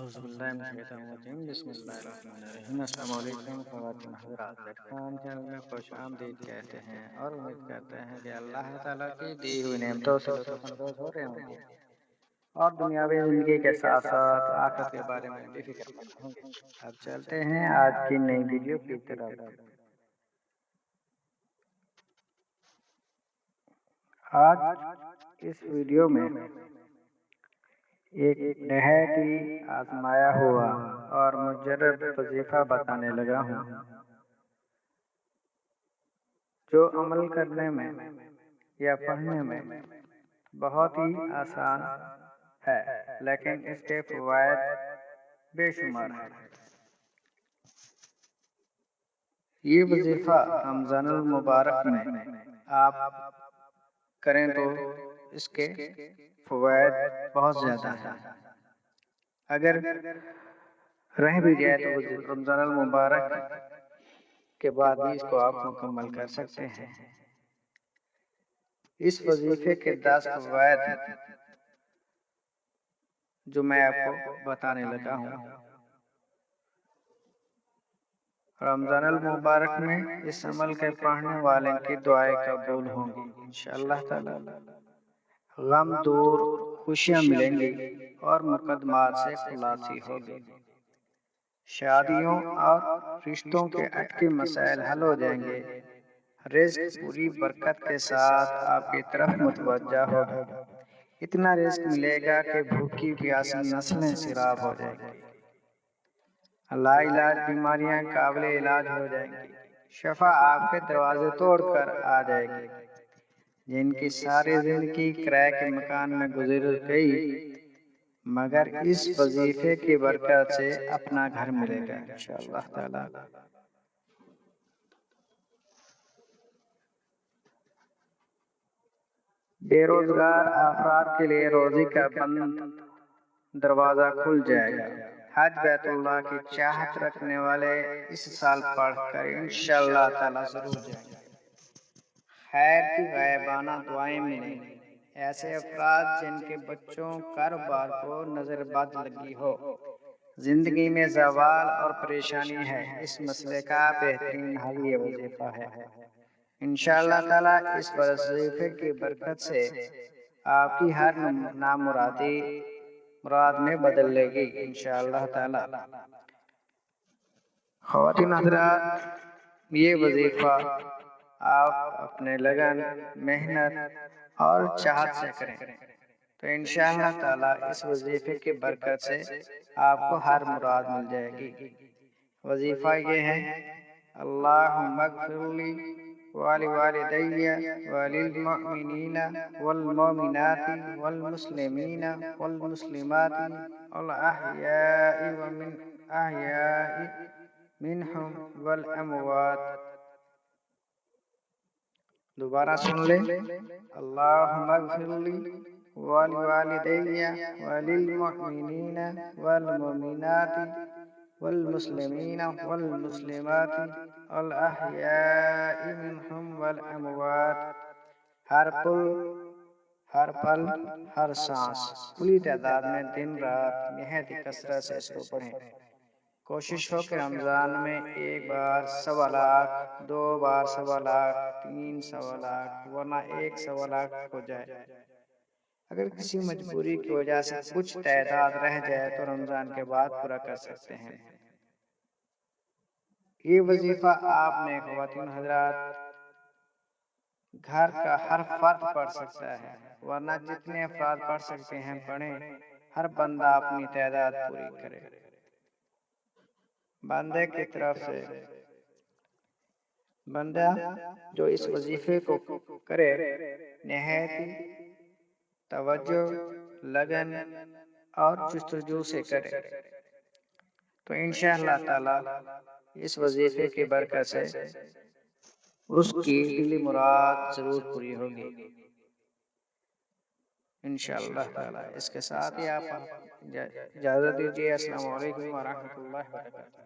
اعوذ باللہ من الشیطان الرجیم بسم اللہ الرحمن الرحیم السلام علیکم خواتین حضرات خان چینل میں خوش آمدید کہتے ہیں اور امید کرتے ہیں کہ اللہ تعالیٰ کی دی ہوئی نعمتوں سے لطف اندوز ہو رہے ہوں گے اور دنیاوی زندگی کے ساتھ ساتھ آخرت کے بارے میں بھی فکر مند ہوں گے۔ اب چلتے ہیں آج کی نئی ویڈیو کی طرف۔ آج اس ویڈیو میں ایک نہایت ہی آزمایا ہوا اور مجرب وظیفہ بتانے لگا ہوں جو عمل کرنے میں یا پڑھنے میں بہت ہی آسان ہے لیکن اس کے فوائد بے شمار ہیں۔ یہ وظیفہ رمضان المبارک میں آپ کریں تو اس کے فوائد بہت زیادہ ہیں۔ اگر رہ بھی جائے تو رمضان المبارک کے بعد بھی اس کو آپ مکمل کر سکتے ہیں۔ اس وظیفے کے 10 فوائد جو میں آپ کو بتانے لگا ہوں۔ رمضان المبارک میں اس عمل کے پڑھنے والے کی دعائیں قبول ہوں گی انشاءاللہ تعالی۔ غم دور، خوشیاں ملیں گی اور مقدمات سے خلاصی ہوگی۔ شادیوں اور رشتوں کے اٹکے مسائل حل ہو جائیں گے۔ رزق پوری برکت کے ساتھ آپ کی طرف متوجہ ہوگا۔ اتنا رزق ملے گا کہ بھوکی پیاسی نسلیں سیراب ہو جائیں گی۔ لا علاج بیماریاں قابل علاج ہو جائیں گی۔ شفا آپ کے دروازے توڑ کر آ جائے گی۔ جن کی ساری زندگی کرائے کے مکان میں گزر گئی مگر اس وظیفے کی برکت سے اپنا گھر ملے گا انشاءاللہ تعالی۔ بے روزگار افراد کے لیے روزی کا بند دروازہ کھل جائے گا۔ حج بیت اللہ کی چاہت رکھنے والے اس سال پڑھ کر انشاءاللہ تعالی ضرور جائیں گے۔ خیر کی غائبانہ دعائیں ملیں گی۔ ایسے افراد جن کے بچوں کاروبار کو نظر بد لگی ہو، زندگی میں زوال اور پریشانی ہے، اس مسئلے کا بہترین حل یہ وظیفہ ہے۔ انشاءاللہ تعالی اس وظیفے کی برکت سے آپ کی ہر نامرادی مراد میں بدل لے گی انشاءاللہ تعالی۔ خواتین حضرات، یہ وظیفہ آپ اپنے لگن، محنت اور چاہت سے کریں تو انشاءاللہ تعالی اس وظیفے کی برکت سے آپ کو ہر مراد مل جائے گی۔ وظیفہ یہ ہے: اللہم اغفر لی ولوالدی وللمؤمنین والمؤمنات والمسلمین والمسلمات الاحیاء منہم والاموات۔ دوبارہ سن لیں: اللہم اغفر لی ولوالدی وللمؤمنین والمؤمنات والمسلمین والمسلمات الاحیاء منہم والاموات۔ ہر پل، ہر سانس، کھلی تعداد میں دن رات نہایت کثرت سے اس کو پڑھیں۔ کوشش ہو کہ رمضان میں ایک بار 1.25 لاکھ، 2 بار 1.25 لاکھ، 3 1.25 لاکھ ورنہ 1.25 لاکھ ہو جائے۔ اگر کسی مجبوری کی وجہ سے کچھ تعداد رہ جائے تو رمضان کے بعد پورا کر سکتے ہیں۔ یہ وظیفہ آپ نے خواتین حضرات گھر کا ہر فرد پڑھ سکتا ہے، ورنہ جتنے افراد پڑھ سکتے ہیں پڑھیں۔ ہر بندہ اپنی تعداد پوری کرے۔ بندے کی طرف سے بندہ جو اس وظیفے کو کرے نہایت توجہ، لگن اور جستجو سے کرے تو انشاءاللہ تعالی اس وظیفے کی برکت سے اس کی دلی مراد ضرور پوری ہوگی انشاءاللہ تعالی۔ اس کے ساتھ ہی آپ اجازت دیجیے۔ السلام علیکم ورحمۃ اللہ وبرکاتہ۔